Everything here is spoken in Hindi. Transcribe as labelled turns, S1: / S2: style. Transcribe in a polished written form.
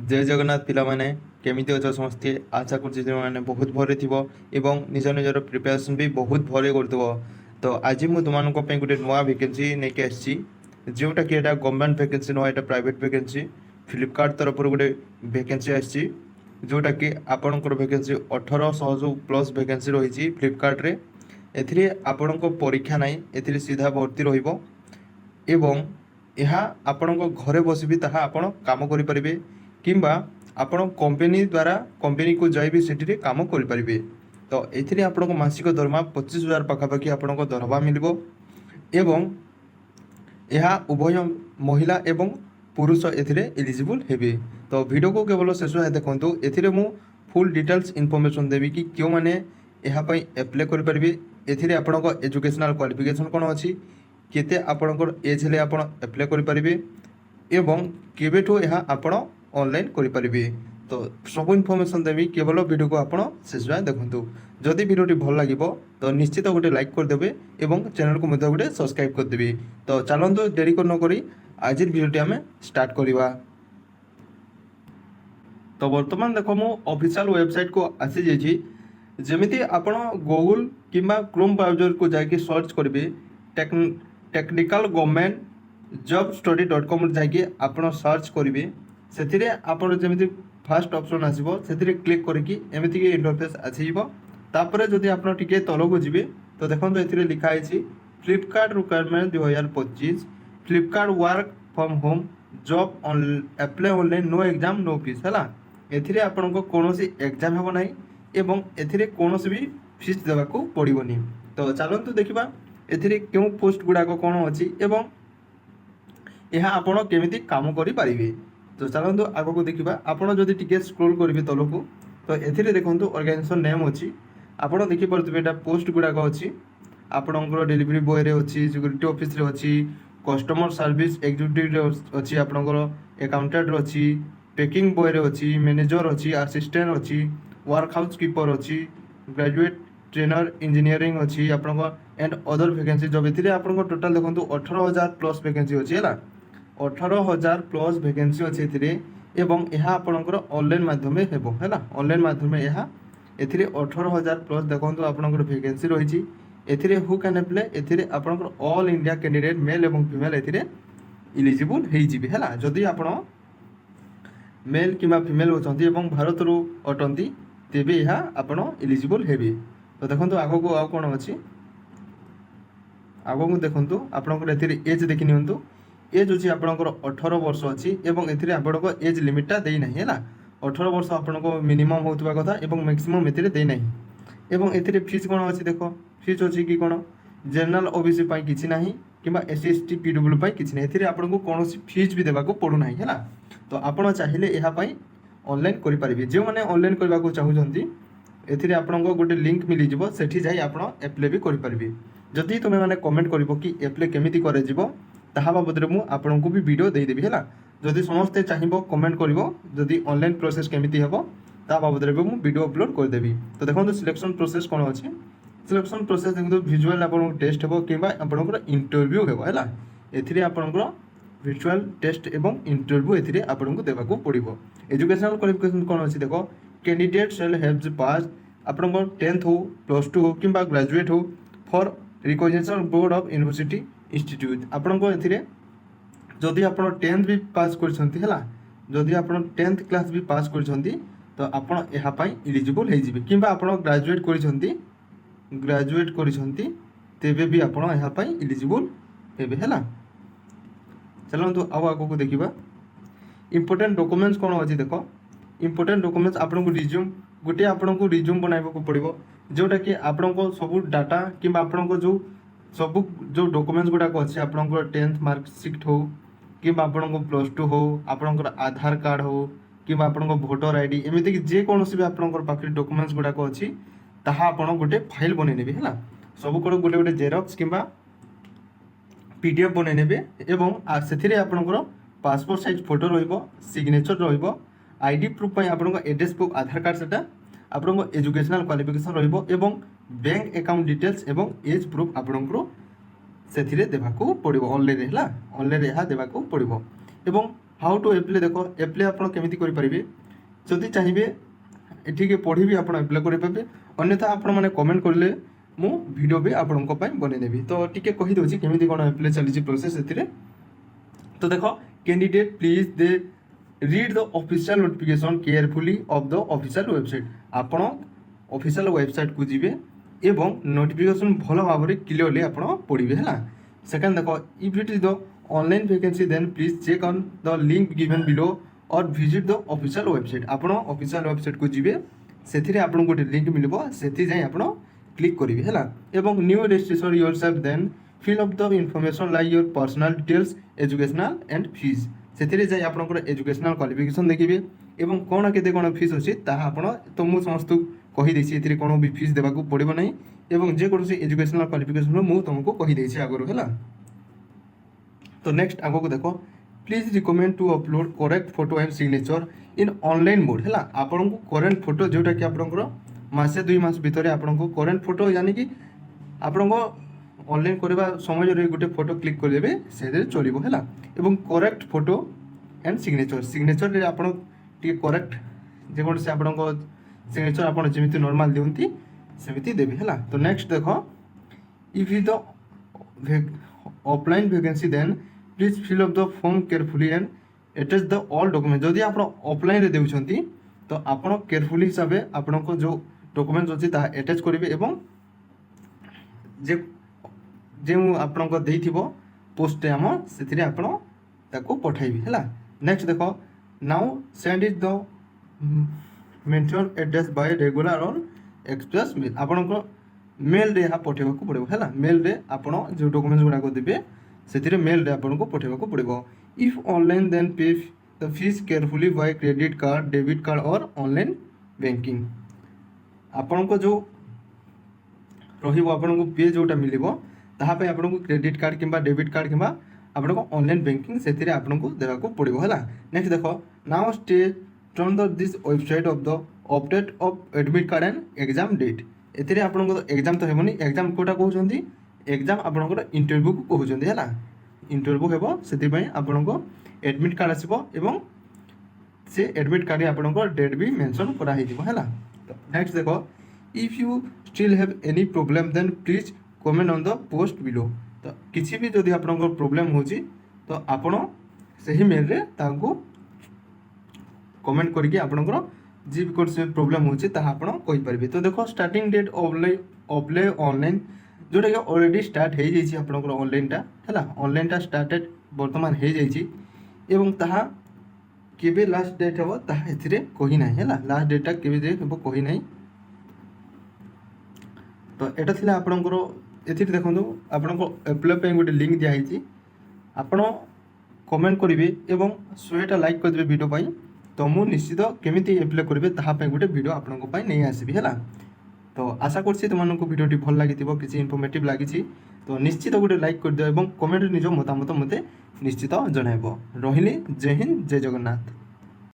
S1: जय जगन्नाथ पिला माने केमिति अछ समस्ते आशा करछि जे माने बहुत भरे थिबो एवं निज निजर प्रिपरेशन भी बहुत भरे करथिबो। तो आज मु तुमनको पे गुटे नवा वैकेंसी नेके आछि जोटा कि एटा गवर्नमेंट वैकेंसी नो एटा प्राइवेट वैकेंसी फ्लिपकार्ट तरफ गुटे वैकेंसी आछि जोटा कि आपनकर वैकेंसी 1800 जो प्लस वैकेंसी रही फ्लिपकार्ट रे एथिरे आपनको परीक्षा नाही एथिरे सीधा भर्ती रहिबो एवं यह आपणको घरे बसी भी ताहा आपण काम करि परिबे किंबा आपण कंपनी द्वारा कंपनी को जाई भी सेठी काम करि परिबे। तो एथिरे आपणको मासिक दरमा 25,000 पाखापाखि आपणको दरमा मिलिबो एवं यह उभय महिला एवं पुरुष एथिरे एलिजिबल हेबे। तो वीडियो को केवल शेष है देखंतु एथिरे मु फुल डिटेल्स इन्फॉर्मेशन देबी कि क्यों माने यह पई अप्लाई करि परिबे एथिरे आपणको एजुकेशनल क्वालिफिकेशन कोन अछि केते आपणकर एज हेले आपण अप्लाई करि परिबे एवं केबेठो यह आपण ऑनलाइन करि परिबे। तो सब इन्फॉर्मेशन देबी केवल वीडियो को आपण शेष जाय देखंतु। जदि वीडियोटी भल लागिबो तो निश्चित गोटे लाइक कर देबे एवं चैनल को मध्य गोटे सब्सक्राइब कर देबे। तो चलंतु देरी कर न करी आज वीडियोटी हमें स्टार्ट करिवा। तो वर्तमान देखो मु ऑफिशियल वेबसाइट को आसी जेछि जेमिति आपण गूगल किंबा क्रोम ब्राउजर को जाके सर्च करिवे technical government job study .com जाके आपण सर्च करिवे सेथिरे आपण जेमिति फर्स्ट ऑप्शन आसीबो सेथिरे क्लिक करके एमिति के इंटरफेस आसीबो। तापरे जदि आपण टिके तलको जिवे तो देखंतु एथिरे लिखा आइछि Flipkart requirement 2025 Flipkart work from home job apply online no exam no fees हला। एथिरे आपनको कोनोसी एग्जाम हेबो नाही एवं एथिरे कोनोसी भी फीस देबाको पड़िबोनी। तो चलंतु देखिबा एथिरे क्यों पोस्ट गुडाक कौन अच्छी एवं यह आपण केमिति काम करि पारिबे। तो चलंतु आगो को देखिबा आपण जदि टिके स्क्रॉल करिवे तलको तो एथिरे देखंतु ऑर्गेनाइजेशन नेम अछि आपण देखि परथिबे एटा पोस्ट गुडाक अछि आपणकर डिलीवरी बॉय रे अछि सिक्योरिटी ऑफिस रे अछि कस्टमर सर्विस एग्जीक्यूटिव रे अछि आपणकर अकाउंटेंट रे अछि पैकिंग बॉय रे अछि मैनेजर अछि असिस्टेंट अछि वर्क हाउस कीपर अछि ग्रेजुएट ट्रेनर इंजीनियरिंग अछि आपणकर एंड अदर वैकेंसी जब एथिरे आपणकर टोटल देखंतु 18,000 प्लस वैकेंसी अछि हला 18,000 प्लस वैकेंसी अछि एथिरे एवं यह आपणकर ऑनलाइन माध्यम हेबो हला ऑनलाइन माध्यम यह एथिरे 18,000 प्लस देखंतु आपणकर वैकेंसी रहिछि एथिरे हु कैन अप्लाई एथिरे आपणकर ऑल इंडिया कैंडिडेट मेल एवं फीमेल एथिरे एलिजिबल हेइ जिबे हला। जदि आपण मेल किबा फीमेल होचंती एवं भारत रु अटंती तेबे यह आपण एलिजिबल हेबे। तो देखंतु आगो को आ कोन अछि आगो को देखंतु आपणकर एथिरे एज देखि नियंतु एज अछि आपणकर 18 वर्ष अछि एवं एथिरे आपणको एज लिमिटटा देई नाही हैला 18 वर्ष आपणको मिनिमम होतबा कथा एवं मैक्सिमम एथिरे देई नाही एवं एथिरे फीस कोन अछि देखो फीस अछि कि कोन जनरल ओबीसी पई किछि नाही किबा एससी एसटी पीडब्ल्यू पई किछि नाही एथिरे आपणको कोनोसी फीस भी देबाको पडु नाही हैला। तो आपण चाहिले एहा पई ऑनलाइन करि परिबे जे माने ऑनलाइन करबाको चाहूजंती एथिरे आपणको गोटे लिंक मिली जिवो सेठी जाई आपण अप्लाई भी करि परिबे। जदि तुमे माने कमेंट करिवो कि अप्लाई केमिति करे जिवो ताहा बाबदरे मु आपणको भी वीडियो देई देबी हैला। जदि समस्ते चाहिबो कमेंट करिवो जदि ऑनलाइन प्रोसेस केमिति हेबो ता बाबदरे मु वीडियो अपलोड कर देबी। तो देखंतु सिलेक्शन प्रोसेस कोन अछि सिलेक्शन प्रोसेस देखंतु विजुअल आपणको टेस्ट हेबो किबा आपणको इंटरव्यू हेबो हैला एथिरे आपणको विजुअल टेस्ट एवं इंटरव्यू एथिरे आपणको देबाको पड़िबो। एजुकेशनल क्वालिफिकेशन कोन अछि देखो candidate shall have pass आपणको 10th हो +2 हो किबा ग्रेजुएट हो for recognition board of university institute आपणको एथिरे जदि आपण 10th भी पास करछंती हैला जदि आपण 10th क्लास भी पास करछंती तो आपण एहा पई एलिजिबल हे जिबे किबा आपण ग्रेजुएट करछंती तेबे भी आपण एहा पई एलिजिबल हेबे हैला। चलंतु आउ आगो को देखिबा इंपोर्टेंट डॉक्यूमेंट्स कोन अछि देखो इंपोर्टेंट डॉक्यूमेंट्स आपन को रिज्यूम गोटे आपन को रिज्यूम बनाइबो को पड़िबो जोटा कि आपन को सब डाटा किबा आपन को जो सब जो डॉक्यूमेंट्स गुडा को अछि आपन को 10th मार्कशीट हो किबा आपन को +2 हो आपन को आधार कार्ड हो किबा आपन को वोटर आईडी एमिति कि जे कोनोसी भी आपन को पाखरि डॉक्यूमेंट्स गुडा को अछि ताहा आपन गोटे फाइल बनै नेबे हैला सब को गोटे गोटे जेरॉक्स किबा पीडीएफ बनै नेबे एवं सेथिरे आपन को पासपोर्ट साइज फोटो रहिबो सिग्नेचर रहिबो आईडी प्रूफ पई आपन को एड्रेस प्रूफ आधार कार्ड सेटा आपन को एजुकेशनल क्वालिफिकेशन रहिबो एवं बैंक अकाउंट डिटेल्स एवं एज प्रूफ आपन को सेथिरे देबाको पड़िबो ऑनलाइन हैला ऑनलाइन एहा देबाको पड़िबो एवं हाउ टू एप्लाई देख एप्लाई आप केमी करेंगे जदि चाहिए ये पढ़ी भी आप एप्लाई करेंगे अन्यथा आपण मैंने कमेंट करें मु वीडियो भी आपण बनईदेवी तो टी कहीदे केमी कौन एप्लाई चली प्रोसेस से तो देख candidate please they read the official notification carefully of the official website आपण ऑफिशियल वेबसाइट को जीवे एवं नोटिफिकेशन भल भाव में क्लियरली आप पढ़े है सेकेंड देख if it is the online vacancy then please check on the link given below और विजिट द ऑफिशियल वेबसाइट आप ऑफिशियल वेबसाइट को जीवे से आपको गोटे लिंक मिले से जाए आप क्लिक करेंगे है एवं new registration yourself then fill up the information like your personal details educational and fees से जाए आप एजुकेशनल क्वालिफिकेशन देखिए एवं कौन के कौन फीस अच्छी आप तो मुझे समस्त कहीदे कौन भी फीस देवा पड़ो ना एवं जेकोसी एजुकेशनल क्वालिफिकेशन मुझे तुमको कहीदे आगुरी है तो नेक्स्ट आग को देख please recommend to upload correct photo and signature in online mode है आपन को करेंट फोटो जोटा कि आपंकर मसे 2 मास भितर आपको करेंट फोटो यानी कि आपन को ऑनलाइन करवा समय गोटे फोटो क्लिक करदे से चलो है एवं करेक्ट फोटो एंड सिग्नेचर आप करेक्ट जेकोसी आप सिग्नेचर आप जमी नॉर्मल दिखती सेमती देवी है तो नेक्स्ट देख if you the offline vacancy then please fill up the form carefully and attach the all document जदि आप ऑफलाइन देउछंती तो आप केयरफुली हिसाब से आपको जो डॉक्यूमेंट अच्छी अटैच करेंगे एवं जे जो आपको देइथिबो पोस्ट आम से आप पठाइबे है नेक्स्ट देख now send is the mention address bye regular और एक्सप्रेस मेल आपको मेल रे यहाँ पठेबा पड़ो है मेल रे आप जो डॉक्यूमेंट्स गुड़ाक देवे से मेल रे आपको पठेबा पड़ो इफ ऑनलाइन देन पे the fees carefully by credit card debit card और ऑनलाइन बैंकिंग आपण को जो रहिबो आपण को पे जोटा मिलिबो ताहा पे आपण को क्रेडिट कार्ड किंबा डेबिट कार्ड किंबा आपण को ऑनलाइन बैंकिंग से आपण को देवा को पड़ो है नेक्स्ट देखो now stay turn the this website of the update of admit card and exam date एथिरे आपनको एग्जाम तो हेबनी एग्जाम कोटा कहउछंती एग्जाम आपनकर इंटरव्यू को कहउछंती है इंटरव्यू हेबो सेति पई आपनको एडमिट कार्ड आसीबो एवं से एडमिट कार्ड आपनकर डेट भी मेंशन करा हे दिबो है तो नेक्स्ट देखो if you still have any problem then please comment on the post below तो किसी भी जदि आपनकर प्रॉब्लम होची तो आपण सही मेल रे ताको कमेंट करके आपनकर जी भी कोई प्रॉब्लम होची ता आपण कहि परबे तो देखो स्टार्टिंग डेट ऑफलाइन ऑनलाइन जोटा कि ऑलरेडी स्टार्ट हो जाइए आपंकर ऑनलाइनटा है ऑनलाइनटा स्टार्टेड बर्तमान हो जाइए एवं ताहा केबे लास्ट डेट हे ताहा एथिरे कहि नाही है लास्ट डेटा केबे जे हेबो कहि नाही तो एटा थिला आपंकर एथिरे देखंतु आपनको एप्लाई पे गोटे लिंक दिया है आपण कमेंट करेंगे एवं 100टा लाइक कर देबे वीडियो पाई तो मु निश्चित केमिति एप्लाई करेंगे ताहा पे गोटे वीडियो आपनको पाई नहीं आसीबी है तो आशा करछि तुमको वीडियोटी भल लगी किसी इनफॉर्मेटिव लगी तो निश्चित गोटे लाइक कर दियो एवं कमेंट निज मतामत मते निश्चित जनइब रही जय हिंद जय जगन्नाथ।